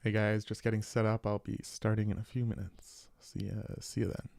Hey guys, just getting set up. I'll be starting in a few minutes. See you then.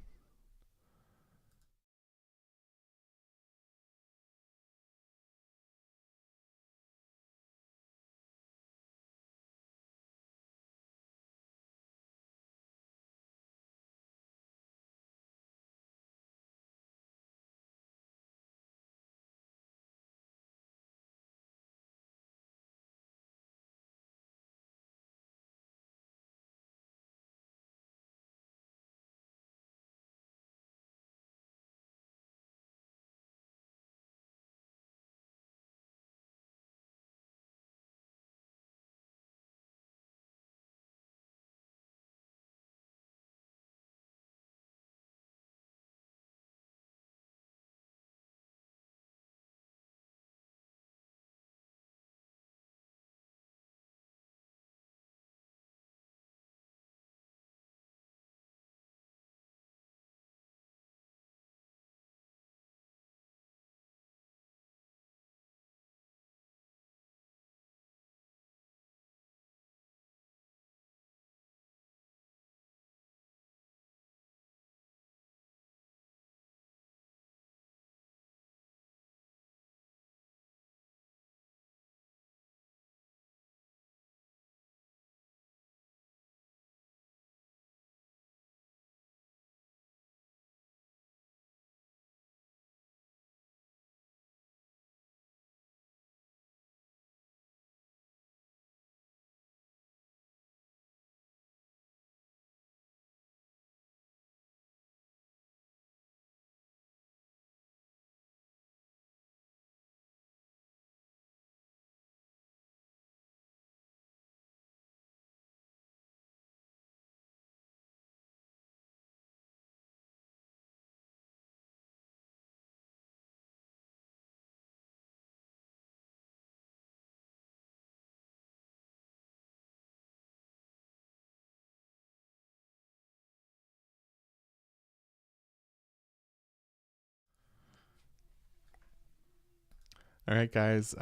All right, guys.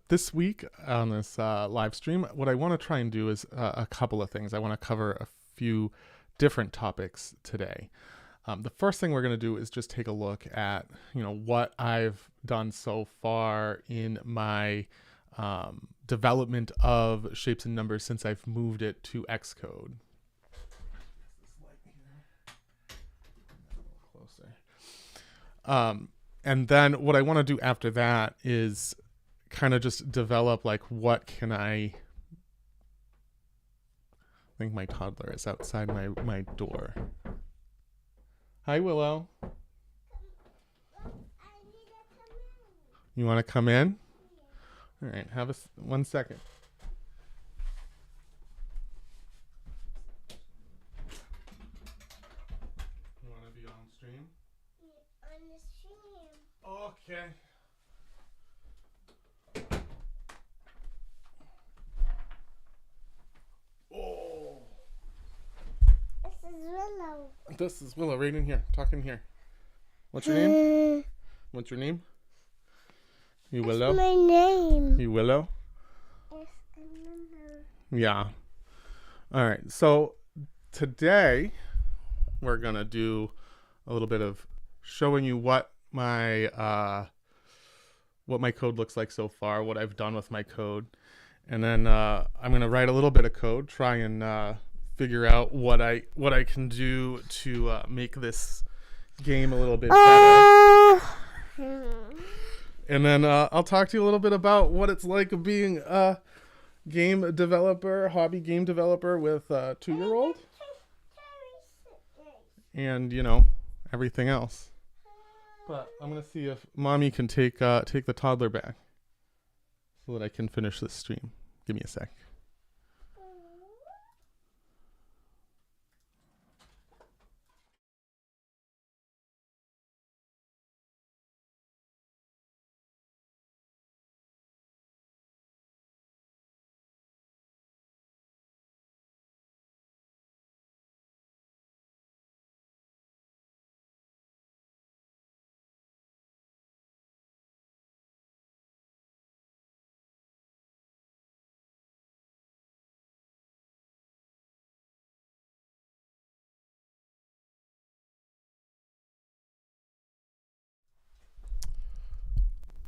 This week on this live stream, what I want to try and do is a couple of things. I want to cover a few different topics today. The first thing we're going to do is just take a look at, what I've done so far in my development of Shapes and Numbers since I've moved it to Xcode. And then what I want to do after that is kind of just develop like what can I think my toddler is outside my door. Hi, Willow. You want to come in? All right, have 1 second. You want to be on stream? On the stream. Okay. Oh. This is Willow. This is Willow right in here. Talk in here. What's your name? What's your name? You Willow? That's my name. You Willow? Yes, I remember. Yeah. All right. So today we're going to do a little bit of showing you what my code looks like so far, what I've done with my code. And then I'm going to write a little bit of code, try and figure out what I can do to make this game a little bit better. And then I'll talk to you a little bit about what it's like being a game developer, hobby game developer with a 2-year-old. And, everything else. But I'm going to see if Mommy can take the toddler back so that I can finish this stream. Give me a sec.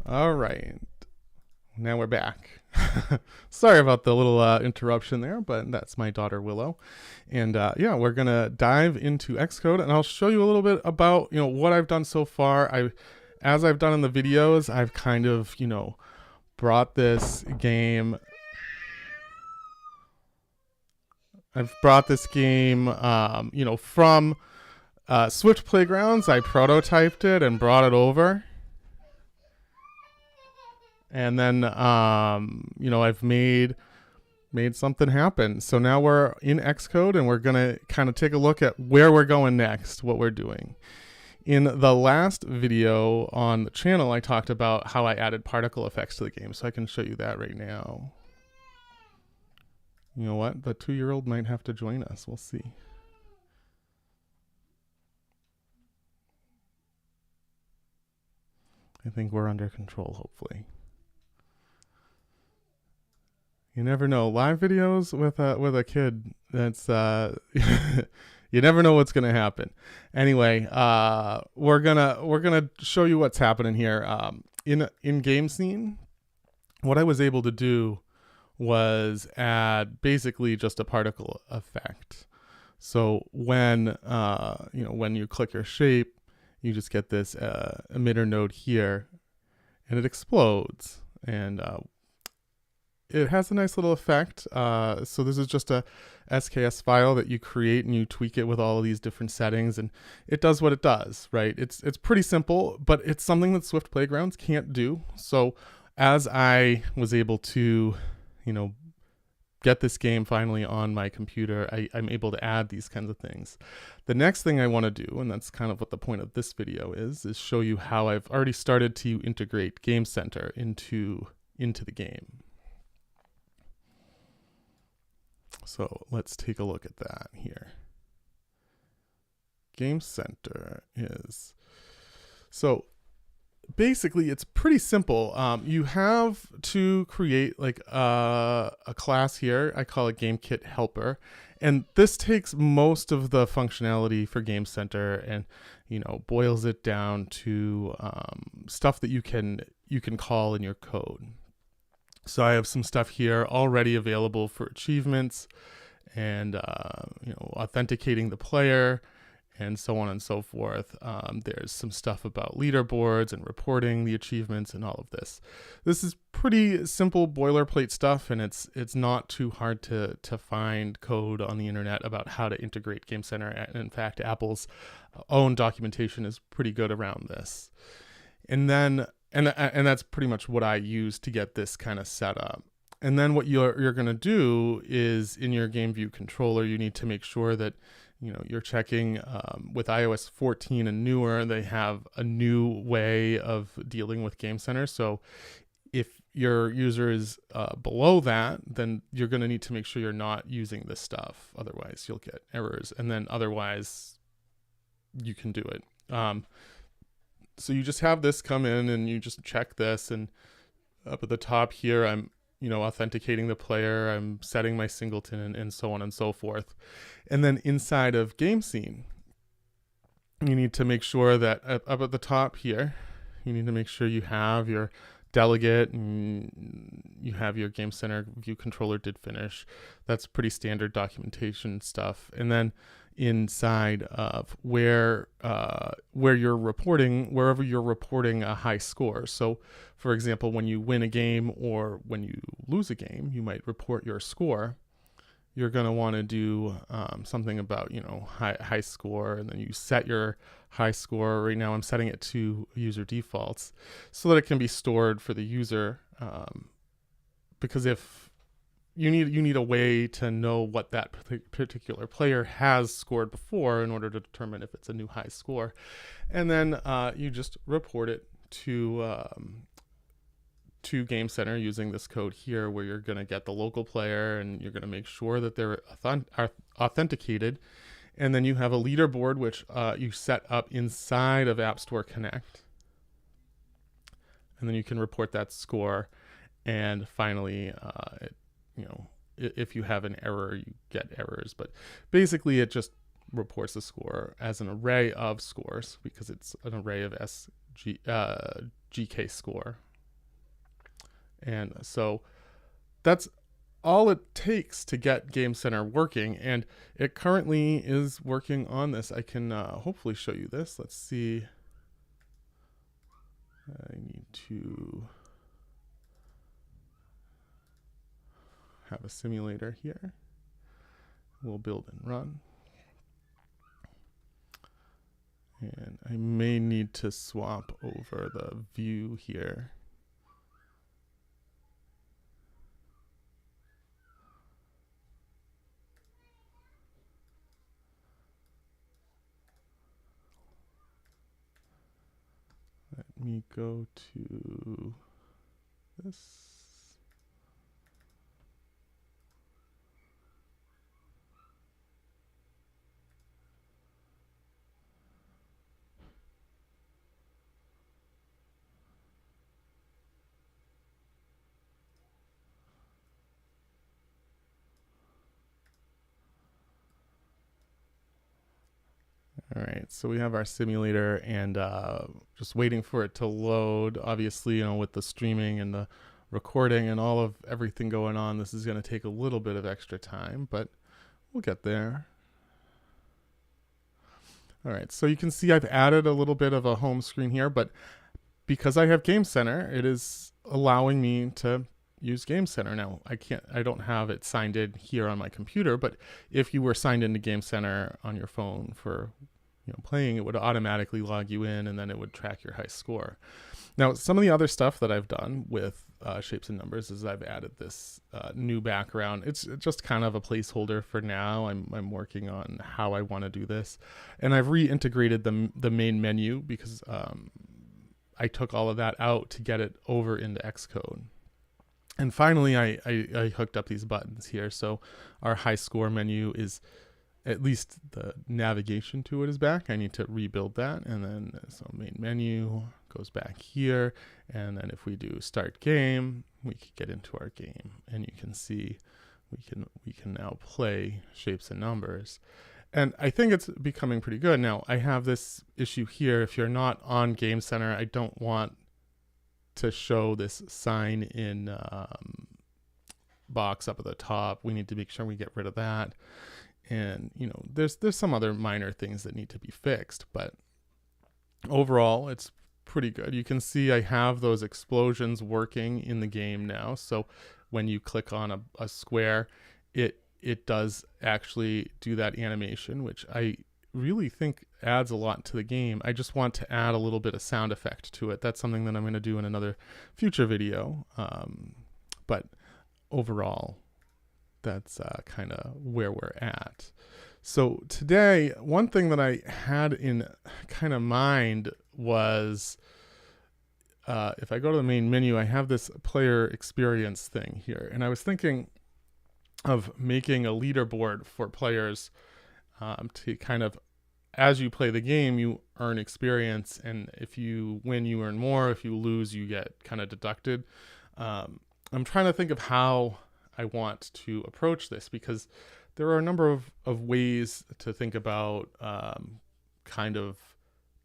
All right. Now we're back. Sorry about the little interruption there, but that's my daughter Willow. And yeah, we're gonna dive into Xcode, and I'll show you a little bit about what I've done so far. As I've done in the videos, I've kind of brought this game. From Swift Playgrounds. I prototyped it and brought it over. And then, I've made something happen. So now we're in Xcode, and we're going to kind of take a look at where we're going next, what we're doing. In the last video on the channel, I talked about how I added particle effects to the game. So I can show you that right now. You know what? The 2-year-old might have to join us. We'll see. I think we're under control, hopefully. You never know. Live videos with a kid, that's you never know what's gonna happen. Anyway, we're gonna show you what's happening here. In game scene, what I was able to do was add basically just a particle effect. So when you click your shape, you just get this emitter node here, and it explodes, and it has a nice little effect. So this is just a SKS file that you create, and you tweak it with all of these different settings, and it does what it does, right? It's pretty simple, but it's something that Swift Playgrounds can't do. So as I was able to, get this game finally on my computer, I'm able to add these kinds of things. The next thing I want to do, and that's kind of what the point of this video is show you how I've already started to integrate Game Center into the game. So let's take a look at that here. Game Center is, so basically it's pretty simple. You have to create like a class here. I call it GameKit Helper, and this takes most of the functionality for Game Center and boils it down to stuff that you can call in your code. So I have some stuff here already available for achievements and authenticating the player and so on and so forth. There's some stuff about leaderboards and reporting the achievements and all of this. This is pretty simple boilerplate stuff, and it's not too hard to find code on the internet about how to integrate Game Center. And in fact, Apple's own documentation is pretty good around this. And then and that's pretty much what I use to get this kind of set up. And then what you're going to do is in your game view controller, you need to make sure that you're checking with iOS 14 and newer, they have a new way of dealing with Game Center. So if your user is below that, then you're going to need to make sure you're not using this stuff. Otherwise, you'll get errors. And then otherwise, you can do it. So you just have this come in, and you just check this. And up at the top here, I'm authenticating the player, I'm setting my singleton, and so on and so forth. And then inside of game scene, you need to make sure that up at the top here, you need to make sure you have your delegate and you have your Game Center view controller did finish. That's pretty standard documentation stuff. And then inside of where you're reporting, wherever you're reporting a high score. So for example, when you win a game or when you lose a game, you might report your score. You're going to want to do something about, high score, and then you set your high score. Right now I'm setting it to user defaults so that it can be stored for the user. Because if you need a way to know what that particular player has scored before in order to determine if it's a new high score. And then you just report it to Game Center using this code here, where you're going to get the local player and you're going to make sure that they're authenticated. And then you have a leaderboard, which you set up inside of App Store Connect. And then you can report that score. And finally, if you have an error, you get errors. But basically, it just reports the score as an array of scores because it's an array of GK score. And so that's all it takes to get Game Center working, and it currently is working on this. I can hopefully show you this. Let's see. I need to have a simulator here. We'll build and run. And I may need to swap over the view here. Let me go to this. All right, so we have our simulator, and just waiting for it to load. Obviously, you know, with the streaming and the recording and all of everything going on, this is going to take a little bit of extra time, but we'll get there. All right, so you can see I've added a little bit of a home screen here, but because I have Game Center, it is allowing me to use Game Center. Now, I don't have it signed in here on my computer, but if you were signed into Game Center on your phone for playing, it would automatically log you in, and then it would track your HighScore. Now, some of the other stuff that I've done with Shapes and Numbers is I've added this new background. It's just kind of a placeholder for now. I'm working on how I want to do this, and I've reintegrated the main menu because I took all of that out to get it over into Xcode. And finally, I hooked up these buttons here. So our HighScore menu is, at least the navigation to it is back. I need to rebuild that. And then so main menu goes back here. And then if we do start game, we can get into our game. And you can see we can now play Shapes and Numbers. And I think it's becoming pretty good. Now, I have this issue here. If you're not on Game Center, I don't want to show this sign in box up at the top. We need to make sure we get rid of that. And, there's some other minor things that need to be fixed. But overall, it's pretty good. You can see I have those explosions working in the game now. So when you click on a square, it does actually do that animation, which I really think adds a lot to the game. I just want to add a little bit of sound effect to it. That's something that I'm going to do in another future video. But overall, that's kind of where we're at. So today, one thing that I had in kind of mind was, if I go to the main menu, I have this player experience thing here. And I was thinking of making a leaderboard for players to kind of, as you play the game, you earn experience. And if you win, you earn more. If you lose, you get kind of deducted. I'm trying to think of how I want to approach this, because there are a number of ways to think about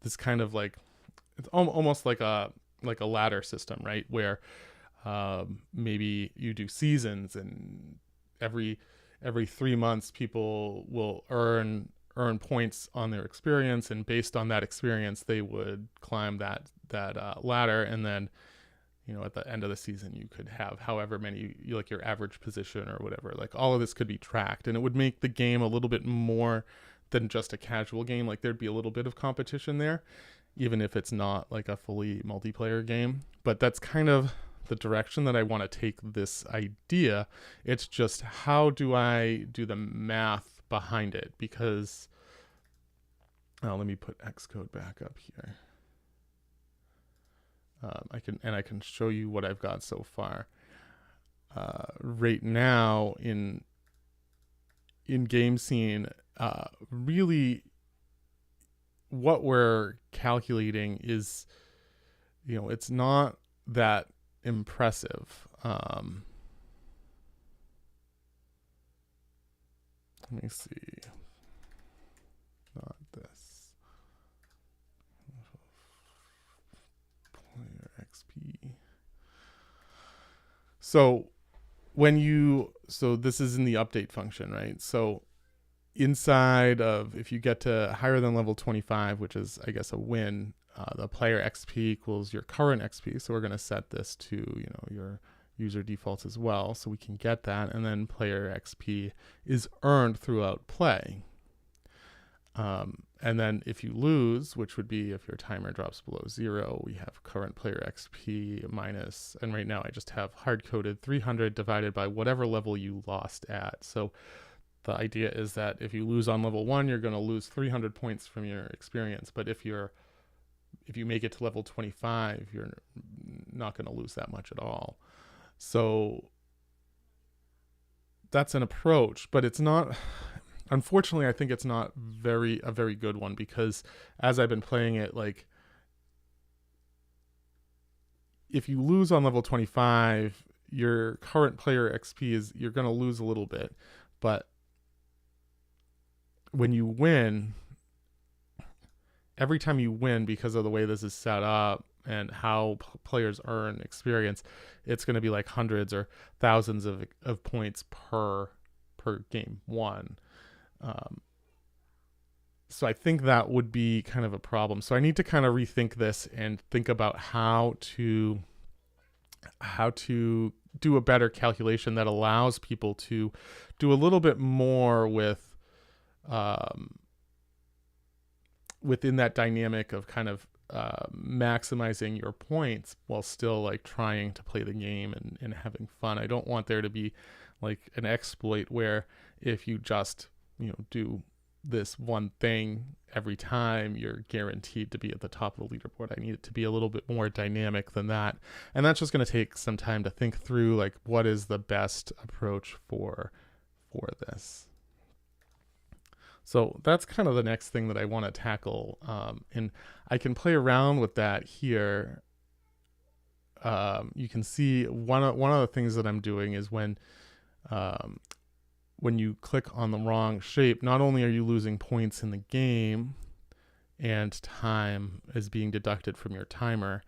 it's almost like a ladder system, right? Where maybe you do seasons, and every 3 months people will earn points on their experience, and based on that experience they would climb that ladder, and then at the end of the season you could have however many, like your average position or whatever. Like all of this could be tracked, and it would make the game a little bit more than just a casual game. Like there'd be a little bit of competition there, even if it's not like a fully multiplayer game. But that's kind of the direction that I want to take this idea. It's just, how do I do the math behind it? Because let me put Xcode back up here. I can show you what I've got so far. Right now in Game Scene, really what we're calculating is, it's not that impressive. Let me see. Not this. PlayerXP. So so this is in the update function, right? So inside of, if you get to higher than level 25, which is, I guess, a win, the player XP equals your current XP. So we're going to set this to, your user defaults as well, so we can get that. And then player XP is earned throughout play. And then if you lose, which would be if your timer drops below 0, we have current player XP minus, and right now I just have hard-coded 300 divided by whatever level you lost at. So the idea is that if you lose on level 1, you're going to lose 300 points from your experience. But if you make it to level 25, you're not going to lose that much at all. So that's an approach, but it's not. Unfortunately, I think it's not a very good one, because as I've been playing it, like, if you lose on level 25, your current player XP you're going to lose a little bit, but when you win, every time you win, because of the way this is set up and how players earn experience, it's going to be like hundreds or thousands of points per game won. So I think that would be kind of a problem. So I need to kind of rethink this and think about how to do a better calculation that allows people to do a little bit more with within that dynamic of kind of maximizing your points while still like trying to play the game and having fun. I don't want there to be like an exploit where if you just do this one thing every time, you're guaranteed to be at the top of the leaderboard. I need it to be a little bit more dynamic than that. And that's just going to take some time to think through, like, what is the best approach for this. So that's kind of the next thing that I want to tackle. And I can play around with that here. You can see one of the things that I'm doing is when you click on the wrong shape, not only are you losing points in the game and time is being deducted from your timer,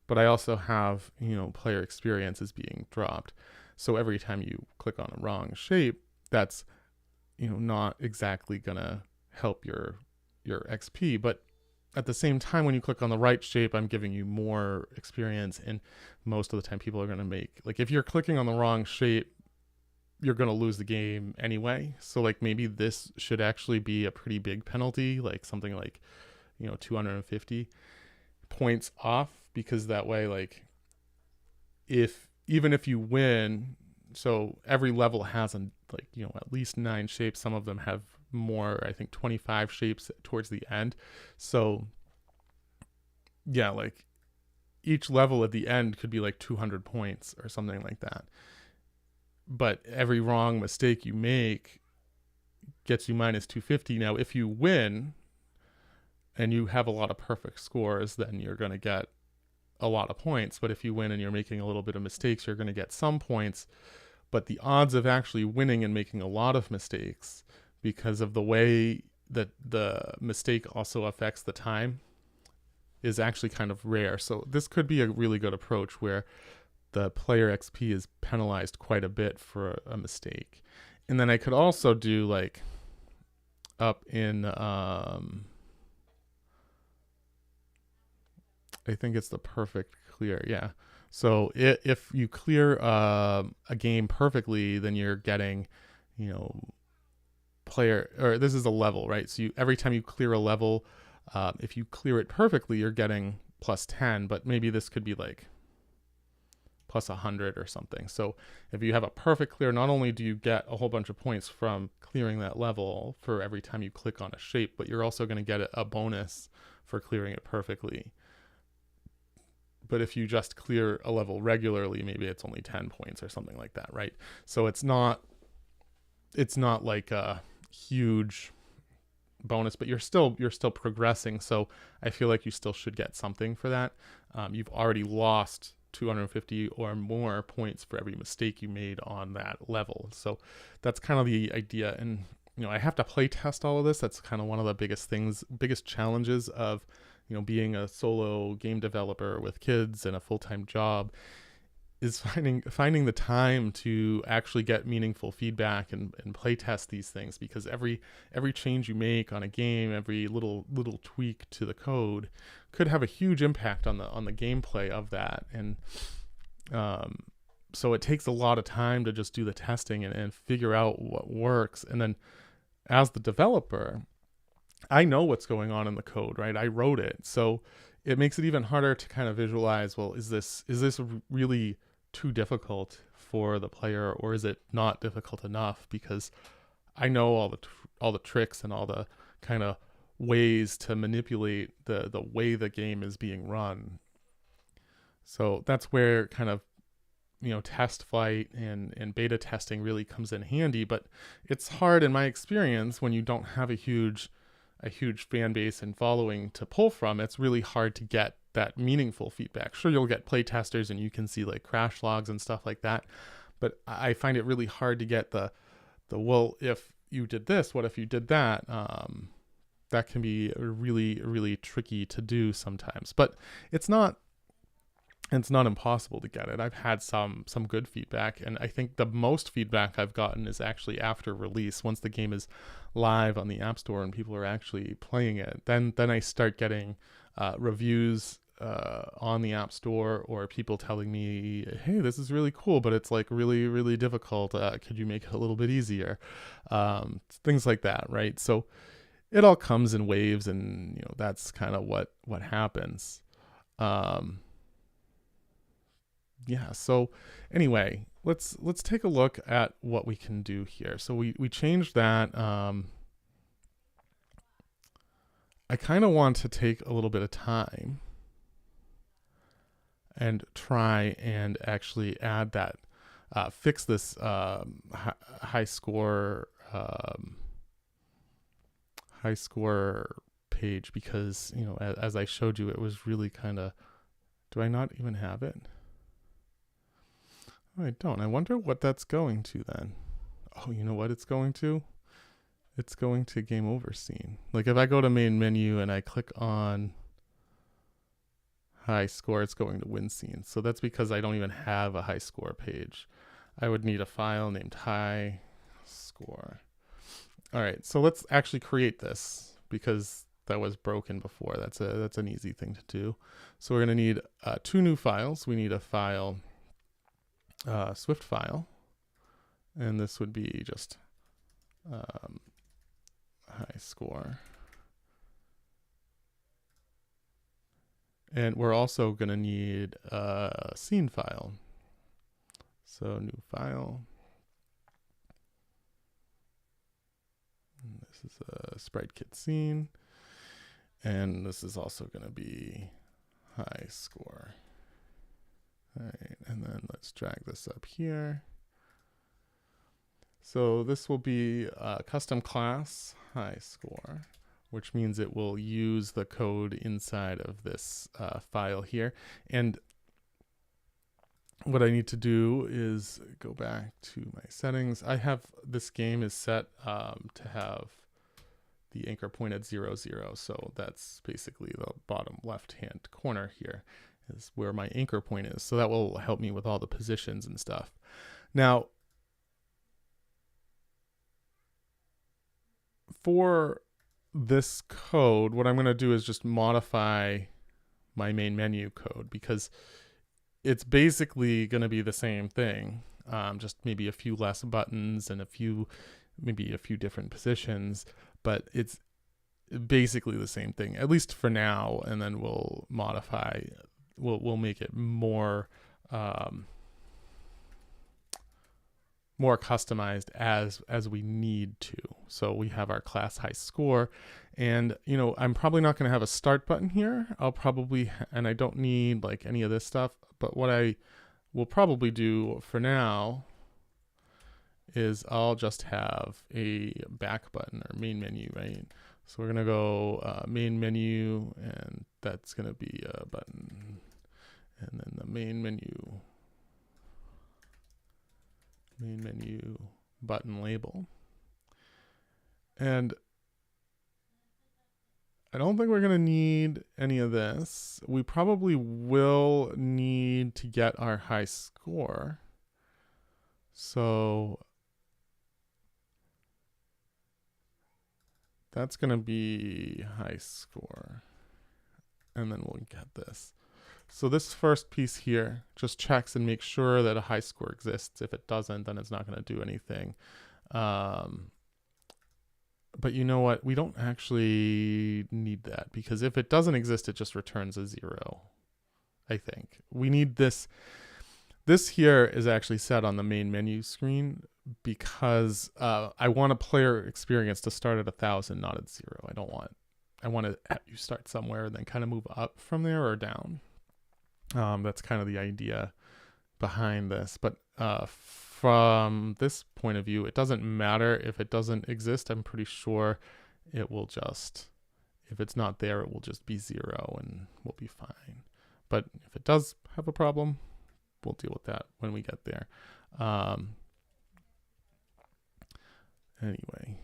but I also have, player experience is being dropped. So every time you click on a wrong shape, that's, not exactly going to help your XP. But at the same time, when you click on the right shape, I'm giving you more experience. And most of the time people are going to make, like, if you're clicking on the wrong shape, you're going to lose the game anyway. So like maybe this should actually be a pretty big penalty, like something like, 250 points off, because that way, like, even if you win, so every level has at least 9 shapes. Some of them have more, I think 25 shapes towards the end. So yeah, like each level at the end could be like 200 points or something like that. But every wrong mistake you make gets you minus 250. Now, if you win and you have a lot of perfect scores, then you're going to get a lot of points. But if you win and you're making a little bit of mistakes, you're going to get some points. But the odds of actually winning and making a lot of mistakes, because of the way that the mistake also affects the time, is actually kind of rare. So this could be a really good approach where the player XP is penalized quite a bit for a mistake. And then I could also do like up in, I think it's the perfect clear. Yeah. So if you clear a game perfectly, then you're getting, this is a level, right? So every time you clear a level, if you clear it perfectly, you're getting plus 10, but maybe this could be like plus 100 or something. So if you have a perfect clear, not only do you get a whole bunch of points from clearing that level for every time you click on a shape, but you're also going to get a bonus for clearing it perfectly. But if you just clear a level regularly, maybe it's only 10 points or something like that, right? So it's not like a huge bonus, but you're still progressing. So I feel like you still should get something for that. You've already lost 250 or more points for every mistake you made on that level. So that's kind of the idea. And, I have to play test all of this. That's kind of one of the biggest challenges of, being a solo game developer with kids and a full-time job, is finding the time to actually get meaningful feedback and play test these things, because every change you make on a game, every little tweak to the code could have a huge impact on the gameplay of that. And so it takes a lot of time to just do the testing and figure out what works. And then as the developer, I know what's going on in the code, right? I wrote it. So it makes it even harder to kind of visualize, well, is this really too difficult for the player, or is it not difficult enough? Because I know all the tricks and all the kind of ways to manipulate the way the game is being run. So that's where kind of, test flight and beta testing really comes in handy. But it's hard, in my experience, when you don't have a huge fan base and following to pull from. It's really hard to get that meaningful feedback. Sure, you'll get play testers and you can see like crash logs and stuff like that, but I find it really hard to get the well, if you did this, what if you did that? That can be really, really tricky to do sometimes, but it's not impossible to get it. I've had some good feedback, and I think the most feedback I've gotten is actually after release. Once the game is live on the App Store and people are actually playing it, then I start getting reviews on the App Store, or people telling me, hey, this is really cool, but it's like really, really difficult. Could you make it a little bit easier? Things like that, right? So it all comes in waves, and that's kind of what happens. Yeah, so anyway, let's take a look at what we can do here. So we changed that. I kind of want to take a little bit of time and try and actually add that, fix this HighScore page, because as I showed you, it was really kind of, do I not even have it? Oh, I don't. I wonder what that's going to then. Oh, you know what it's going to? It's going to game over scene. Like if I go to main menu and I click on HighScore, it's going to win scene. So that's because I don't even have a HighScore page. I would need a file named HighScore. All right, so let's actually create this, because that was broken before. That's an easy thing to do. So we're going to need 2 new files. We need a file, Swift file, and this would be just HighScore. And we're also going to need a scene file. So new file. And this is a SpriteKit scene. And this is also going to be HighScore. All right, and then let's drag this up here. So this will be a custom class HighScore, which means it will use the code inside of this file here. And what I need to do is go back to my settings. I have, this game is set to have the anchor point at 0, 0. So that's basically the bottom left-hand corner here is where my anchor point is. So that will help me with all the positions and stuff. Now, for this code, what I'm going to do is just modify my main menu code, because it's basically going to be the same thing, just maybe a few less buttons and maybe a few different positions, but it's basically the same thing, at least for now. And then we'll modify, we'll make it more more customized as we need to. So we have our class HighScore, and I'm probably not going to have a start button here. I'll probably, and I don't need like any of this stuff, but what I will probably do for now is I'll just have a back button or main menu, right? So we're going to go main menu, and that's going to be a button, and then the main menu button label. And I don't think we're going to need any of this. We probably will need need to get our high score. So that's going to be HighScore. And then we'll get this. So this first piece here just checks and makes sure that a high score exists. If it doesn't, then it's not going to do anything. But you know what? We don't actually need that, because if it doesn't exist, it just returns a 0, I think. We need this. This here is actually set on the main menu screen because I want a player experience to start at 1,000, not at 0. I want to have you start somewhere and then kind of move up from there or down. That's kind of the idea behind this. But from this point of view, it doesn't matter if it doesn't exist. I'm pretty sure it will just, if it's not there, it will just be 0 and we'll be fine. But if it does have a problem, we'll deal with that when we get there. Anyway,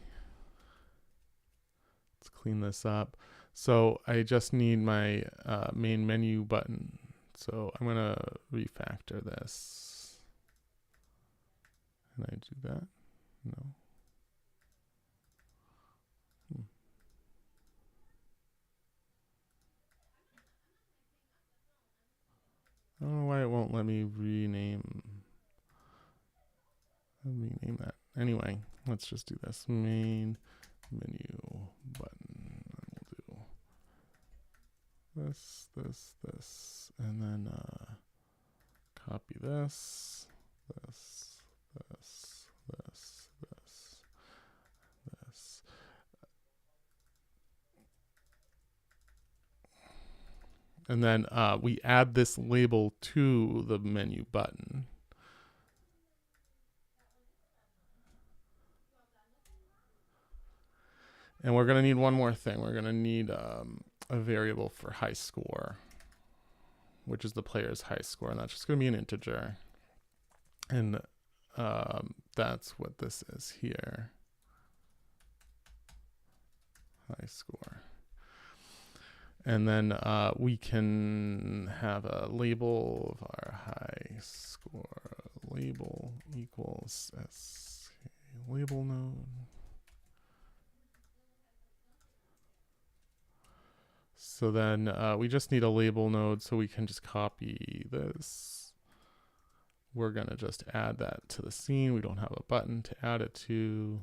let's clean this up. So I just need my main menu button. So I'm going to refactor this. Can I do that? No. I don't know why it won't let me rename that. Anyway, let's just do this. Main menu button. We'll do this, and then copy this. And then we add this label to the menu button. And we're going to need one more thing. We're going to need a variable for high score, which is the player's high score. And that's just going to be an integer. And that's what this is here. High score. And then we can have a label of our high score. Label equals label node. So then we just need a label node, so we can just copy this. We're going to just add that to the scene. We don't have a button to add it to.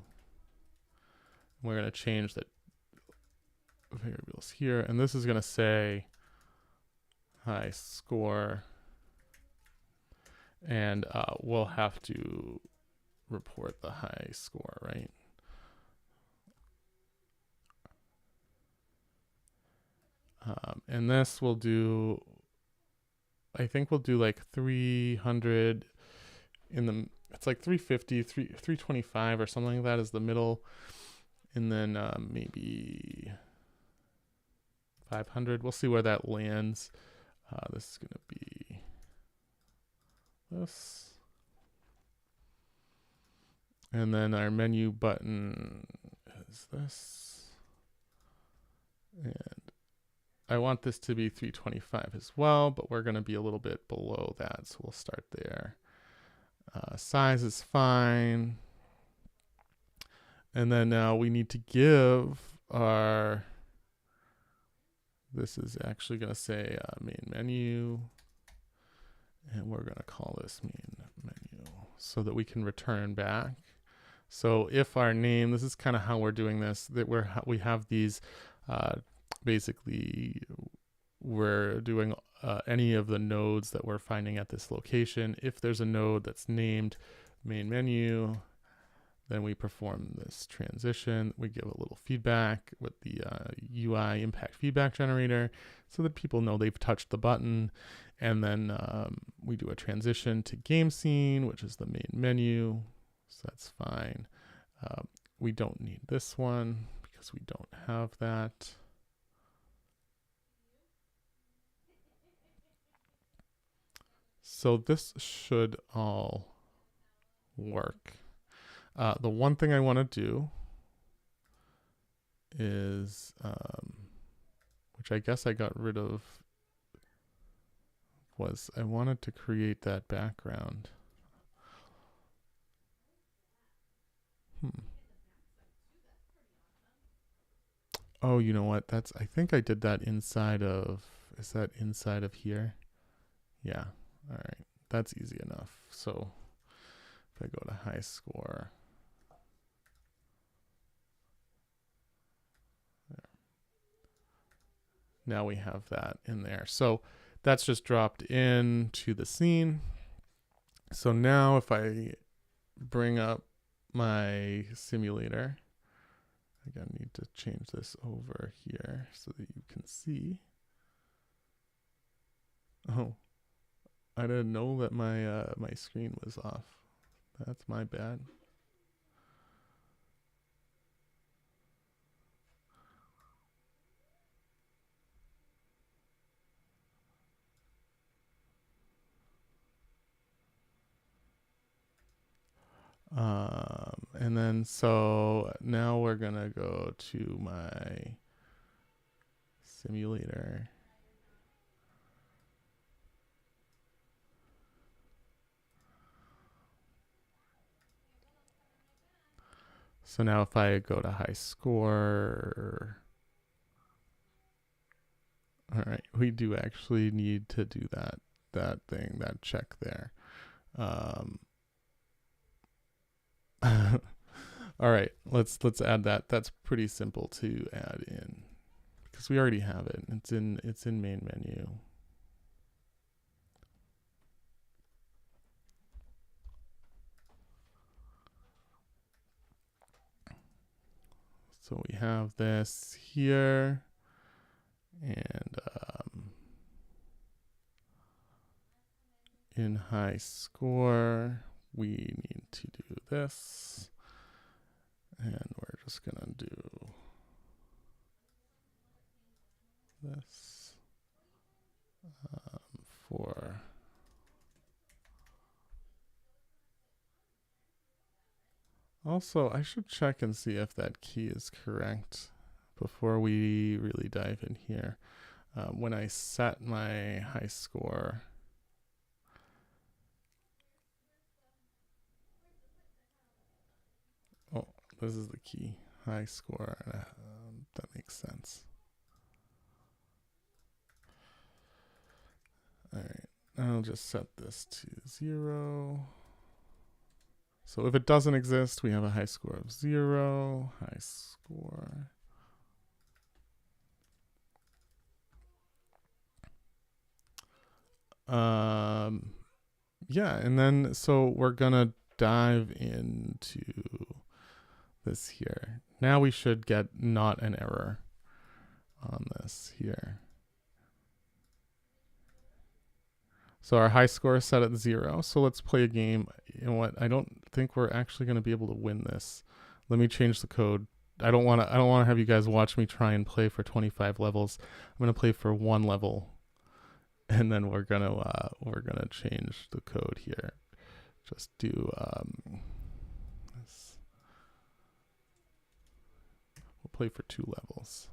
We're going to change the variables here, and this is going to say high score, and we'll have to report the high score, right? And this will do, I think we'll do like 300 in the, it's like 350, 325 or something like that is the middle, and then maybe 500. We'll see where that lands. This is going to be this. And then our menu button is this. And I want this to be 325 as well, but we're going to be a little bit below that, so we'll start there. Size is fine. And then now we need to give our, this is actually going to say main menu, and we're going to call this main menu so that we can return back. So if our name, this is kind of how we're doing this, that we have these, basically we're doing any of the nodes that we're finding at this location. If there's a node that's named main menu, then we perform this transition. We give a little feedback with the UI impact feedback generator so that people know they've touched the button. And then we do a transition to game scene, which is the main menu. So that's fine. We don't need this one because we don't have that. So this should all work. The one thing I want to do is, which I guess I got rid of was I wanted to create that background. Oh, you know what? I think I did that inside of, is that inside of here? Yeah. All right. That's easy enough. So if I go to HighScore, now we have that in there. So that's just dropped into the scene. So now if I bring up my simulator, again, I need to change this over here so that you can see. Oh, I didn't know that my screen was off. That's my bad. And then so now we're gonna go to my simulator. So now if I go to HighScore, all right, we do actually need to do that check there. All right, let's add that. That's pretty simple to add in because we already have it. It's in main menu. So we have this here, and in HighScore, we need to do this, and we're just gonna do this for also, I should check and see if that key is correct before we really dive in here. When I set my HighScore, oh, this is the key, HighScore. That makes sense. All right, I'll just set this to 0. So if it doesn't exist, we have a HighScore of 0, HighScore. Yeah, and then so we're gonna dive into this here. Now we should get not an error on this here. So our HighScore is set at 0. So let's play a game. You know what? I don't think we're actually going to be able to win this. Let me change the code. I don't want to have you guys watch me try and play for 25 levels. I'm going to play for 1 level, and then we're gonna change the code here. Just do this. We'll play for 2 levels.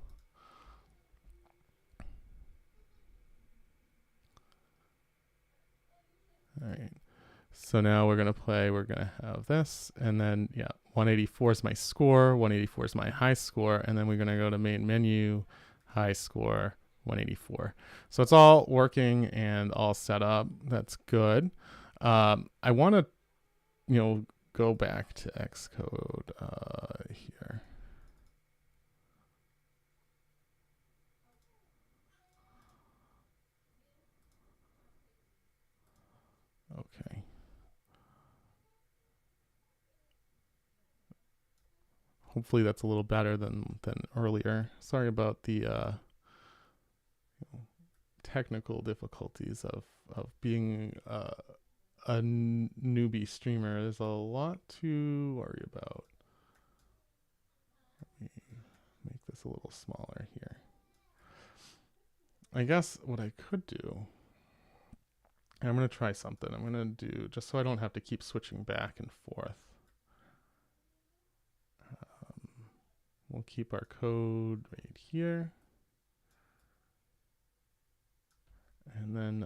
All right. So now we're going to play, we're going to have this, and then, yeah, 184 is my score, 184 is my HighScore, and then we're going to go to main menu, HighScore, 184. So it's all working and all set up. That's good. I want to, go back to Xcode here. Okay. Hopefully that's a little better than earlier. Sorry about the technical difficulties of being a newbie streamer. There's a lot to worry about. Let me make this a little smaller here. I guess what I could do, I'm going to try something. I'm going to do, just so I don't have to keep switching back and forth. We'll keep our code right here. And then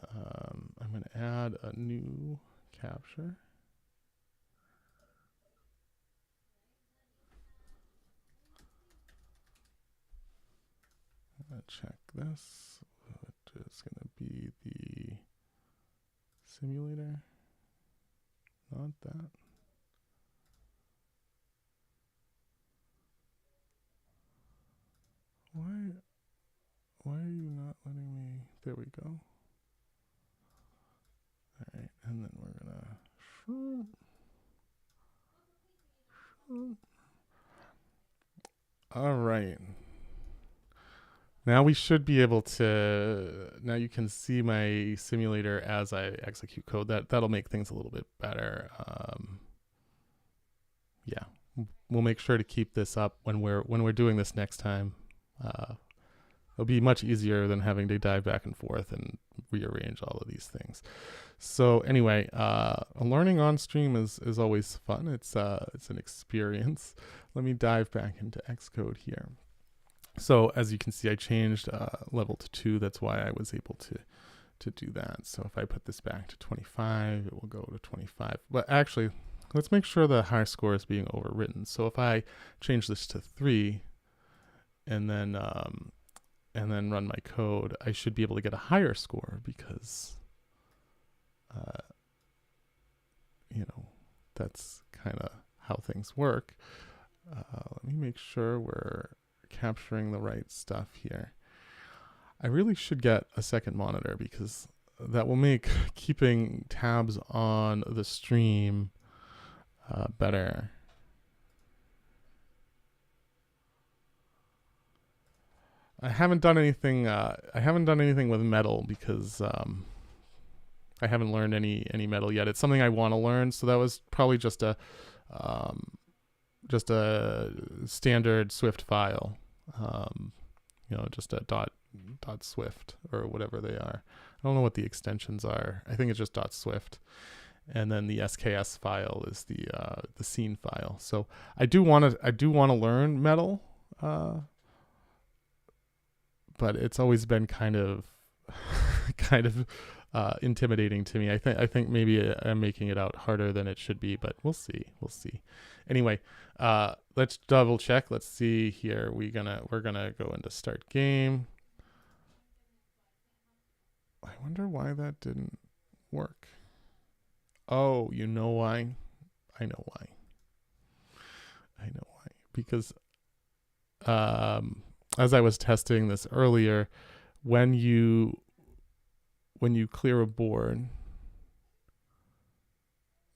I'm going to add a new capture. Check this. It is going to be the simulator. Not that. Why are you not letting me? There we go. All right, and then we're gonna. All right. Now we should be able to. Now you can see my simulator as I execute code. That'll make things a little bit better. Yeah, we'll make sure to keep this up when we're doing this next time. It'll be much easier than having to dive back and forth and rearrange all of these things. So anyway, learning on stream is always fun. It's an experience. Let me dive back into Xcode here. So as you can see, I changed level to 2. That's why I was able to do that. So if I put this back to 25, it will go to 25. But actually, let's make sure the HighScore is being overwritten. So if I change this to 3 and then run my code, I should be able to get a higher score because, that's kind of how things work. Let me make sure we're capturing the right stuff here. I really should get a second monitor because that will make keeping tabs on the stream better. I haven't done anything with metal because I haven't learned any metal yet. It's something I want to learn, so that was probably just a standard Swift file, just a dot Swift or whatever they are. I don't know what the extensions are. I think it's just .swift, and then the SKS file is the scene file. So I do want to learn metal, but it's always been kind of intimidating to me. I think maybe I'm making it out harder than it should be, but we'll see. Anyway, let's double check. Let's see here. We're gonna go into start game. I wonder why that didn't work. Oh, you know why? I know why. Because as I was testing this earlier, when you clear a board,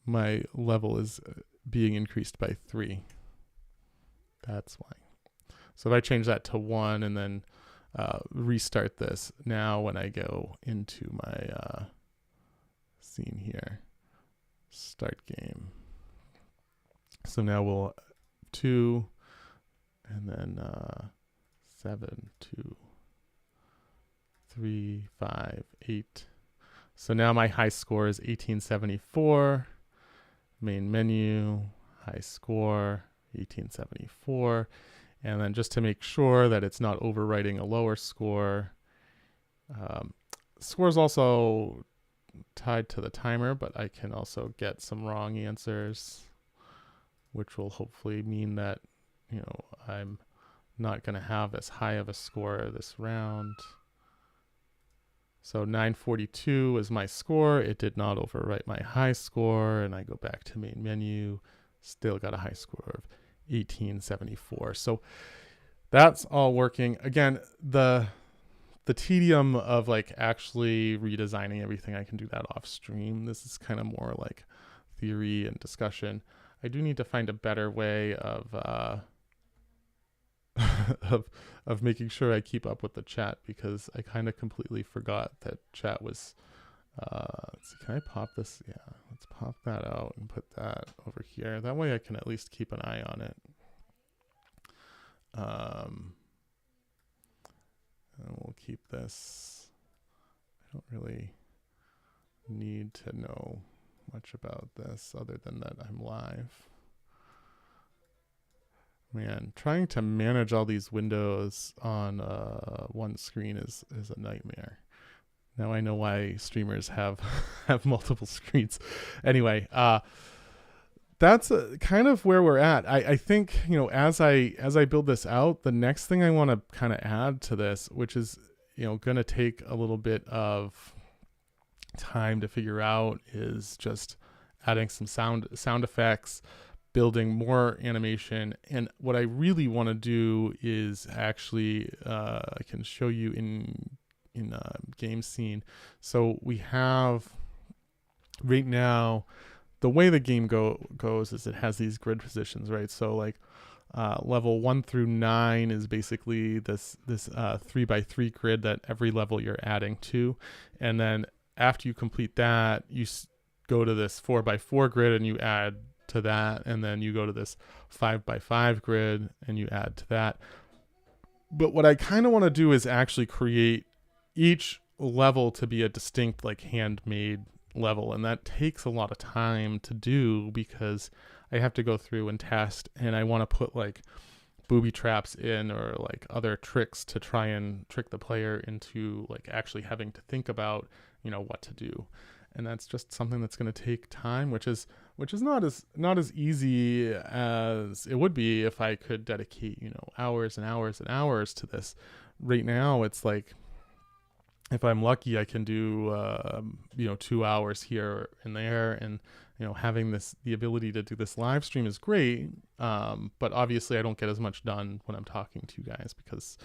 my level is being increased by 3. That's why. So if I change that to 1 and then restart this, now when I go into my scene here, start game. So now we'll 2 and then 7, 2, 3, 5, 8. So now my HighScore is 1874. Main menu, HighScore, 1874. And then just to make sure that it's not overwriting a lower score, score is also tied to the timer, but I can also get some wrong answers, which will hopefully mean that, I'm not going to have as high of a score this round. So 942 is my score. It did not overwrite my HighScore, and I go back to main menu, still got a HighScore of 1874. So that's all working. Again, the tedium of actually redesigning everything, I can do that off stream. This is kind of more like theory and discussion. I do need to find a better way of of making sure I keep up with the chat, because I kind of completely forgot that chat was let's see, can I pop this? Yeah, let's pop that out and put that over here. That way I can at least keep an eye on it. And we'll keep this. I don't really need to know much about this other than that I'm live. Man, trying to manage all these windows on one screen is a nightmare. Now I know why streamers have have multiple screens. Anyway, that's kind of where we're at. I think, you know, as I build this out, the next thing I want to kind of add to this, which is, you know, going to take a little bit of time to figure out, is just adding some sound effects, building more animation. And what I really want to do is actually, I can show you in game scene. So we have right now, the way the game goes is it has these grid positions, right? So like level 1 through 9 is basically this 3x3 grid that every level you're adding to, and then after you complete that, you go to this 4x4 grid and you add to that, and then you go to this 5x5 grid and you add to that. But what I kind of want to do is actually create each level to be a distinct, like, handmade level, and that takes a lot of time to do because I have to go through and test, and I want to put like booby traps in, or like other tricks to try and trick the player into like actually having to think about, you know, what to do. And that's just something that's going to take time, which is not as easy as it would be if I could dedicate, you know, hours and hours and hours to this. Right now it's like, if I'm lucky, I can do, 2 hours here and there. And, you know, having the ability to do this live stream is great. But obviously I don't get as much done when I'm talking to you guys because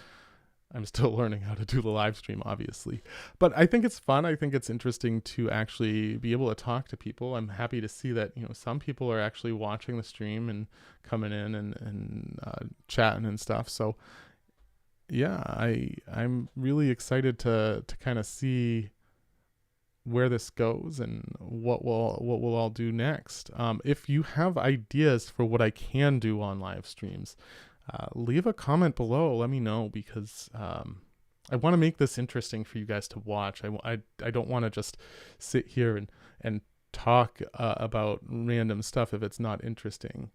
I'm still learning how to do the live stream, obviously. But I think it's fun. I think it's interesting to actually be able to talk to people. I'm happy to see that, you know, some people are actually watching the stream and coming in and chatting and stuff. So yeah, I'm really excited to kind of see where this goes and what we'll all do next. If you have ideas for what I can do on live streams, leave a comment below. Let me know, because I want to make this interesting for you guys to watch. I don't want to just sit here and talk about random stuff if it's not interesting.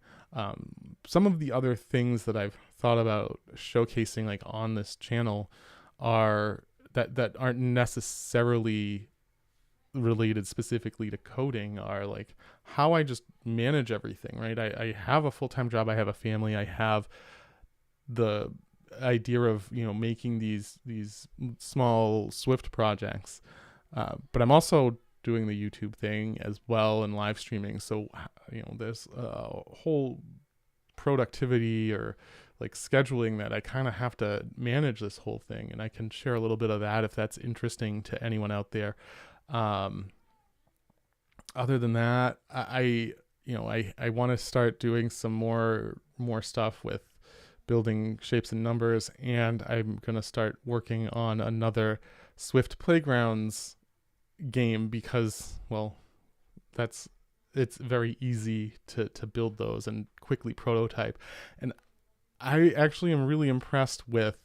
Some of the other things that I've thought about showcasing, like, on this channel are that aren't necessarily related specifically to coding, are like how I just manage everything, right? I have a full-time job, I have a family, I have the idea of, you know, making these small Swift projects, but I'm also doing the YouTube thing as well and live streaming. So, you know, there's a whole productivity or like scheduling that I kind of have to manage this whole thing, and I can share a little bit of that if that's interesting to anyone out there. Other than that, I want to start doing some more stuff with building Shapes and Numbers, and I'm going to start working on another Swift Playgrounds game because, well, it's very easy to build those and quickly prototype. And I actually am really impressed with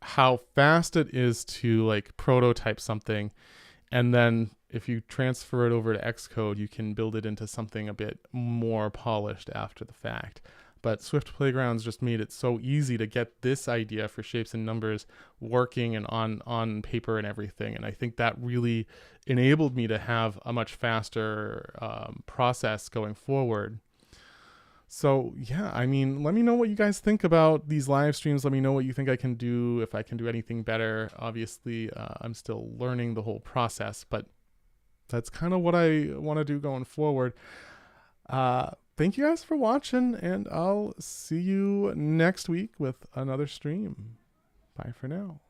how fast it is to like prototype something, and then if you transfer it over to Xcode, you can build it into something a bit more polished after the fact. But Swift Playgrounds just made it so easy to get this idea for Shapes and Numbers working and on paper and everything. And I think that really enabled me to have a much faster process going forward. So yeah, I mean, let me know what you guys think about these live streams. Let me know what you think I can do, if I can do anything better. Obviously, I'm still learning the whole process, but that's kind of what I want to do going forward. Thank you guys for watching, and I'll see you next week with another stream. Bye for now.